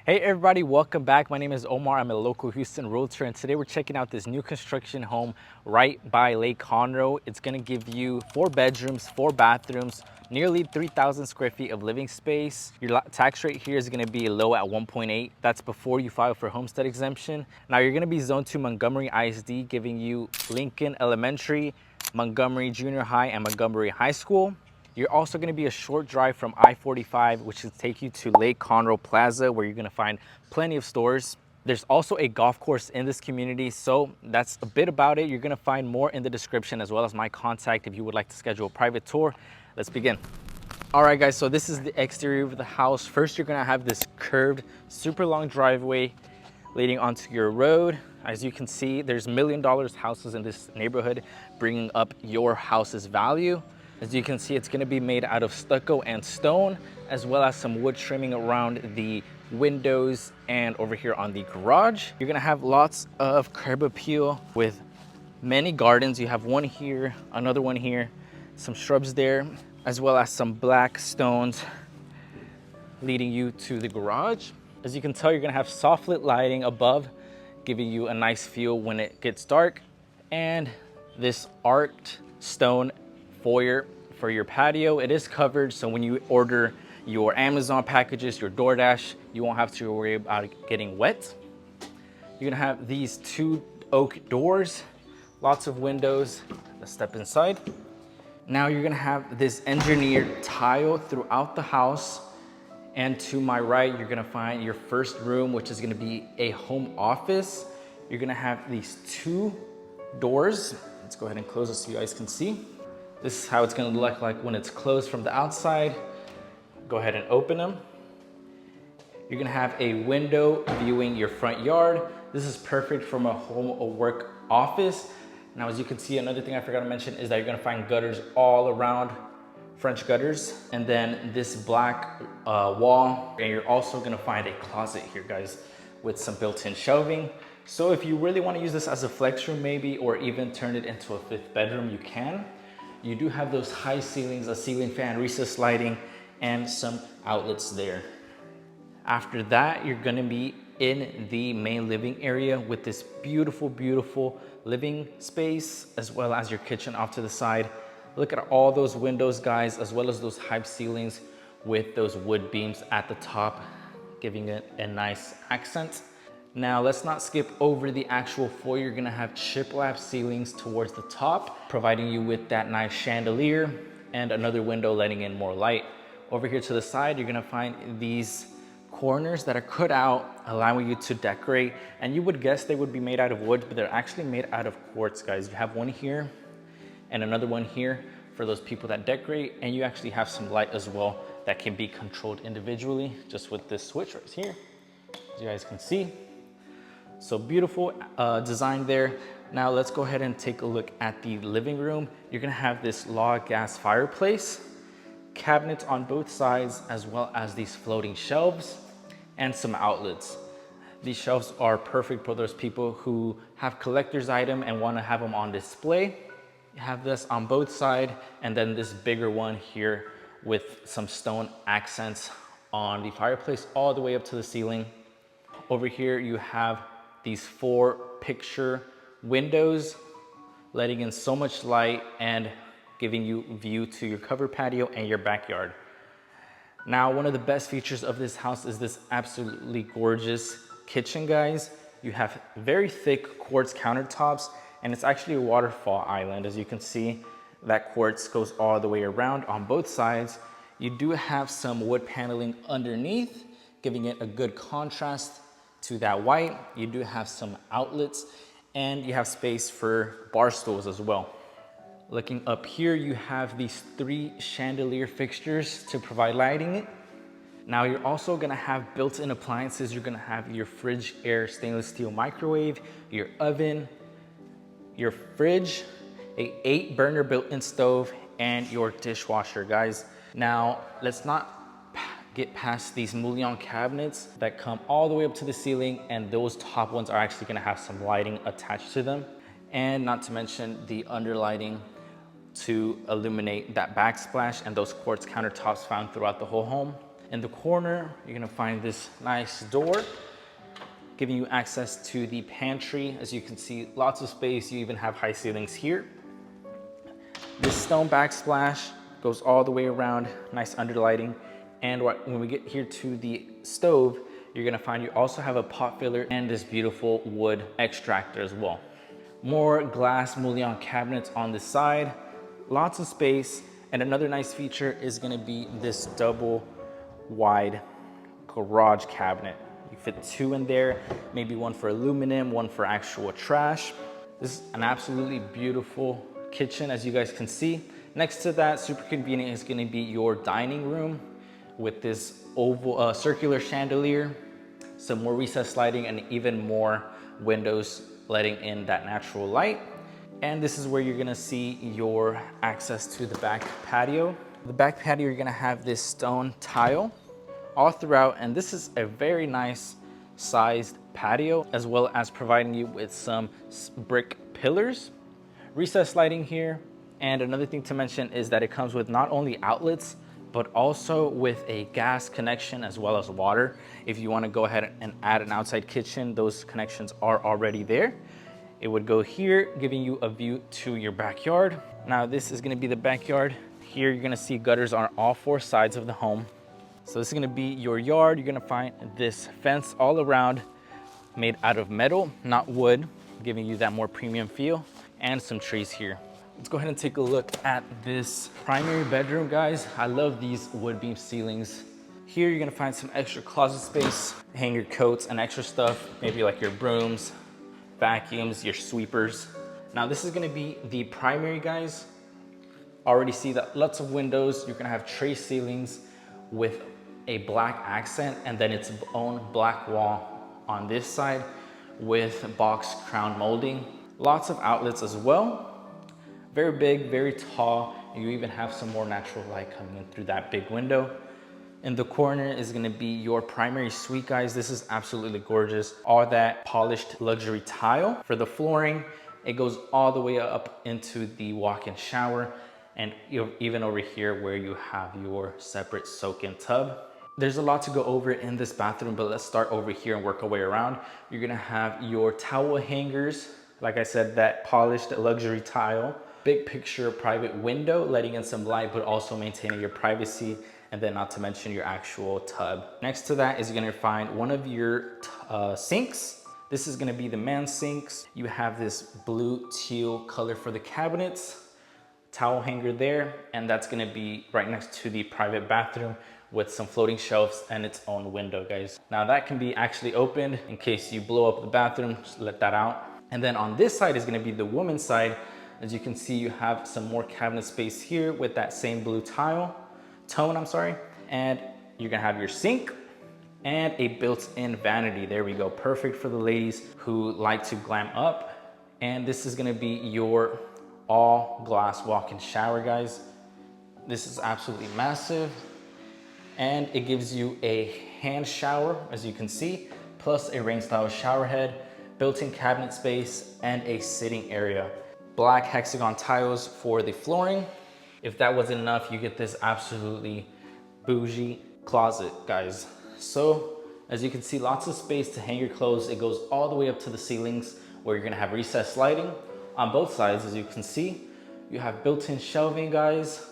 Hey everybody, welcome back. My name is Omar. I'm a local Houston realtor, and today we're checking out this new construction home right by Lake Conroe. It's gonna give you 4 bedrooms, 4 bathrooms, nearly 3,000 square feet of living space. Your tax rate here is gonna be low at 1.8. That's before you file for homestead exemption. Now you're gonna be zoned to Montgomery ISD, giving you Lincoln Elementary, Montgomery Junior High, and Montgomery High School. You're also gonna be a short drive from I-45, which will take you to Lake Conroe Plaza, where you're gonna find plenty of stores. There's also a golf course in this community, so that's a bit about it. You're gonna find more in the description, as well as my contact if you would like to schedule a private tour. Let's begin. All right, guys, so this is the exterior of the house. First, you're gonna have this curved, super long driveway leading onto your road. As you can see, there's $1 million houses in this neighborhood, bringing up your house's value. As you can see, it's gonna be made out of stucco and stone, as well as some wood trimming around the windows and over here on the garage. You're gonna have lots of curb appeal with many gardens. You have one here, another one here, some shrubs there, as well as some black stones leading you to the garage. As you can tell, you're gonna have soft lit lighting above, giving you a nice feel when it gets dark. And this art stone foyer for your patio. It is covered, so when you order your Amazon packages, your DoorDash, you won't have to worry about it getting wet. You're gonna have these 2 oak doors, lots of windows. Let's step inside. Now you're gonna have this engineered tile throughout the house. And to my right, you're gonna find your first room, which is gonna be a home office. You're gonna have these 2 doors. Let's go ahead and close this so you guys can see. This is how it's gonna look like when it's closed from the outside. Go ahead and open them. You're gonna have a window viewing your front yard. This is perfect from a home or work office. Now, as you can see, another thing I forgot to mention is that you're gonna find gutters all around, French gutters, and then this black wall. And you're also gonna find a closet here, guys, with some built-in shelving. So if you really wanna use this as a flex room maybe, or even turn it into a 5th bedroom, you can. You do have those high ceilings, a ceiling fan, recessed lighting, and some outlets there. After that, you're gonna be in the main living area with this beautiful, beautiful living space, as well as your kitchen off to the side. Look at all those windows, guys, as well as those high ceilings with those wood beams at the top, giving it a nice accent. Now, let's not skip over the actual foyer. You're gonna have shiplap ceilings towards the top, providing you with that nice chandelier and another window letting in more light. Over here to the side, you're gonna find these corners that are cut out, allowing you to decorate. And you would guess they would be made out of wood, but they're actually made out of quartz, guys. You have one here and another one here for those people that decorate. And you actually have some light as well that can be controlled individually, just with this switch right here, as you guys can see. So beautiful design there. Now let's go ahead and take a look at the living room. You're gonna have this log gas fireplace, cabinets on both sides, as well as these floating shelves and some outlets. These shelves are perfect for those people who have collector's item and wanna have them on display. You have this on both sides, and then this bigger one here with some stone accents on the fireplace all the way up to the ceiling. Over here, you have these 4 picture windows, letting in so much light and giving you view to your covered patio and your backyard. Now, one of the best features of this house is this absolutely gorgeous kitchen, guys. You have very thick quartz countertops, and it's actually a waterfall island. As you can see, that quartz goes all the way around on both sides. You do have some wood paneling underneath, giving it a good contrast to that white. You do have some outlets, and you have space for bar stools as well. Looking up here, you have these 3 chandelier fixtures to provide lighting. Now you're also gonna have built-in appliances. You're gonna have your fridge air stainless steel microwave, your oven, your fridge, a 8-burner built-in stove, and your dishwasher, guys. Now, let's not get past these mullion cabinets that come all the way up to the ceiling, and those top ones are actually gonna have some lighting attached to them. And not to mention the underlighting to illuminate that backsplash and those quartz countertops found throughout the whole home. In the corner, you're gonna find this nice door, giving you access to the pantry. As you can see, lots of space. You even have high ceilings here. This stone backsplash goes all the way around, nice underlighting. And when we get here to the stove, you're gonna find you also have a pot filler and this beautiful wood extractor as well. More glass mullion cabinets on the side, lots of space. And another nice feature is gonna be this double wide garage cabinet. You fit 2 in there, maybe one for aluminum, one for actual trash. This is an absolutely beautiful kitchen, as you guys can see. Next to that, super convenient, is gonna be your dining room with this oval, circular chandelier, some more recessed lighting, and even more windows letting in that natural light. And this is where you're gonna see your access to the back patio. The back patio, you're gonna have this stone tile all throughout, and this is a very nice sized patio, as well as providing you with some brick pillars, recessed lighting here. And another thing to mention is that it comes with not only outlets, but also with a gas connection as well as water. If you wanna go ahead and add an outside kitchen, those connections are already there. It would go here, giving you a view to your backyard. Now this is gonna be the backyard. Here you're gonna see gutters on all 4 sides of the home. So this is gonna be your yard. You're gonna find this fence all around made out of metal, not wood, giving you that more premium feel, and some trees here. Let's go ahead and take a look at this primary bedroom, guys. I love these wood beam ceilings. Here you're gonna find some extra closet space, hang your coats and extra stuff, maybe like your brooms, vacuums, your sweepers. Now this is gonna be the primary, guys. Already see that lots of windows. You're gonna have tray ceilings with a black accent, and then its own black wall on this side with box crown molding. Lots of outlets as well. Very big, very tall. You even have some more natural light coming in through that big window. In the corner is gonna be your primary suite, guys. This is absolutely gorgeous. All that polished luxury tile. For the flooring, it goes all the way up into the walk-in shower, and even over here where you have your separate soak-in tub. There's a lot to go over in this bathroom, but let's start over here and work our way around. You're gonna have your towel hangers. Like I said, that polished luxury tile. Big picture private window, letting in some light, but also maintaining your privacy. And then not to mention your actual tub. Next to that is you're gonna find one of your sinks. This is gonna be the man's sinks. You have this blue teal color for the cabinets, towel hanger there, and that's gonna be right next to the private bathroom with some floating shelves and its own window, guys. Now that can be actually opened in case you blow up the bathroom, just let that out. And then on this side is gonna be the woman's side. As you can see, you have some more cabinet space here with that same blue tone, and you're gonna have your sink and a built-in vanity. There we go, perfect for the ladies who like to glam up. And this is gonna be your all glass walk-in shower, guys. This is absolutely massive, and it gives you a hand shower, as you can see, plus a rain style shower head, built-in cabinet space, and a sitting area. Black hexagon tiles for the flooring. If that wasn't enough, you get this absolutely bougie closet, guys. So as you can see, lots of space to hang your clothes. It goes all the way up to the ceilings where you're gonna have recessed lighting on both sides. As you can see, you have built-in shelving, guys,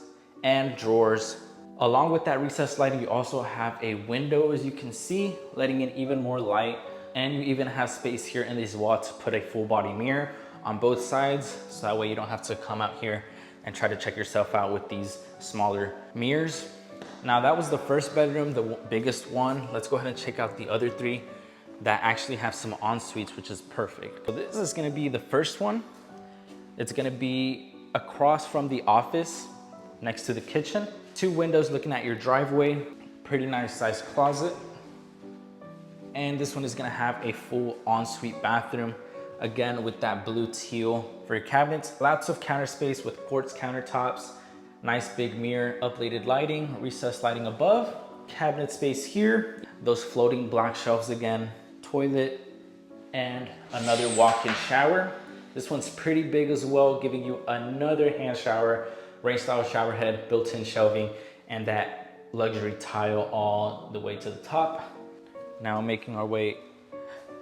and drawers. Along with that recessed lighting, you also have a window, as you can see, letting in even more light. And you even have space here in this wall to put a full body mirror on both sides, so that way you don't have to come out here and try to check yourself out with these smaller mirrors. Now that was the first bedroom, the biggest one. Let's go ahead and check out the other 3 that actually have some en-suites, which is perfect. So this is gonna be the first one. It's gonna be across from the office, next to the kitchen. 2 windows looking at your driveway, pretty nice sized closet. And this one is gonna have a full ensuite bathroom, again with that blue teal for your cabinets. Lots of counter space with quartz countertops, nice big mirror, uplated lighting, recessed lighting above, cabinet space here, those floating black shelves again, toilet, and another walk-in shower. This one's pretty big as well, giving you another hand shower, rain style shower head, built-in shelving, and that luxury tile all the way to the top. Now making our way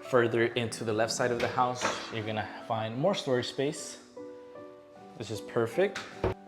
further into the left side of the house, you're gonna find more storage space. This is perfect.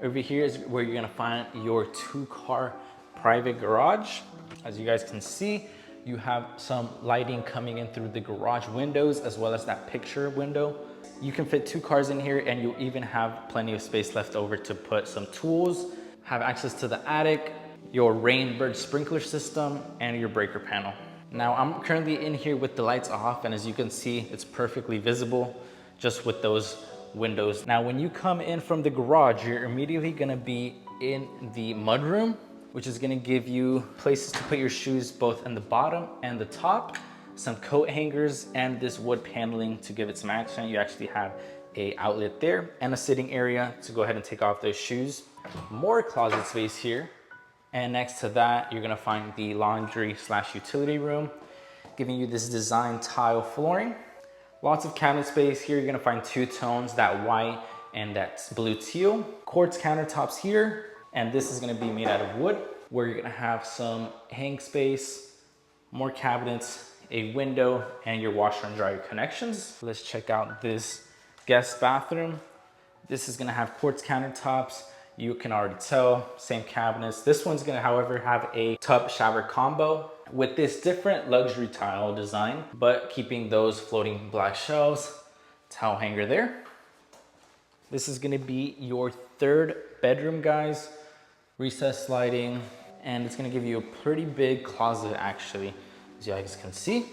Over here is where you're gonna find your 2-car private garage. As you guys can see, you have some lighting coming in through the garage windows as well as that picture window. You can fit 2 cars in here, and you'll even have plenty of space left over to put some tools, have access to the attic, your rainbird sprinkler system, and your breaker panel. Now I'm currently in here with the lights off, and as you can see, it's perfectly visible just with those windows. Now when you come in from the garage, you're immediately gonna be in the mudroom, which is gonna give you places to put your shoes both in the bottom and the top, some coat hangers, and this wood paneling to give it some action. You actually have a outlet there and a sitting area to go ahead and take off those shoes. More closet space here. And next to that, you're gonna find the laundry/utility room, giving you this design tile flooring. Lots of cabinet space here. You're gonna find 2 tones, that white and that blue teal. Quartz countertops here, and this is gonna be made out of wood, where you're gonna have some hang space, more cabinets, a window, and your washer and dryer connections. Let's check out this guest bathroom. This is gonna have quartz countertops. You can already tell, same cabinets. This one's gonna, however, have a tub shower combo with this different luxury tile design, but keeping those floating black shelves, towel hanger there. This is gonna be your 3rd bedroom, guys. Recessed lighting, and it's gonna give you a pretty big closet actually. As you guys can see,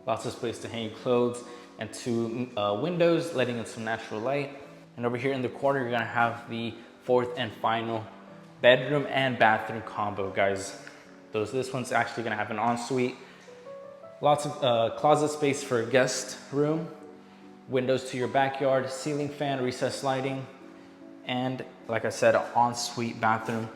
lots of space to hang your clothes, and 2 windows letting in some natural light. And over here in the corner, you're gonna have the 4th and final bedroom and bathroom combo, guys. This one's actually gonna have an ensuite. Lots of closet space for a guest room, windows to your backyard, ceiling fan, recessed lighting, and like I said, an ensuite bathroom.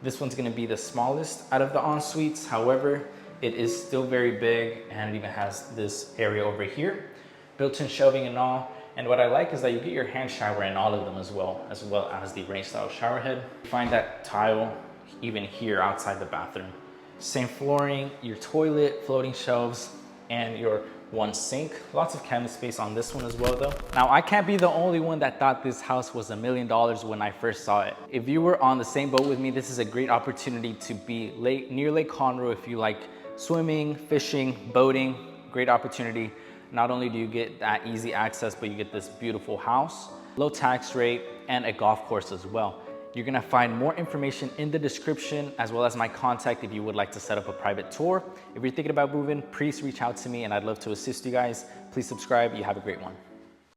This one's gonna be the smallest out of the ensuites. However, it is still very big, and it even has this area over here, built-in shelving and all. And what I like is that you get your hand shower in all of them as well as the range style shower head. Find that tile even here outside the bathroom. Same flooring, your toilet, floating shelves, and your 1 sink. Lots of cabinet space on this one as well though. Now I can't be the only one that thought this house was $1 million when I first saw it. If you were on the same boat with me, this is a great opportunity to be near Lake Conroe if you like swimming, fishing, boating. Great opportunity. Not only do you get that easy access, but you get this beautiful house, low tax rate, and a golf course as well. You're gonna find more information in the description, as well as my contact if you would like to set up a private tour. If you're thinking about moving, please reach out to me and I'd love to assist you guys. Please subscribe. You have a great one.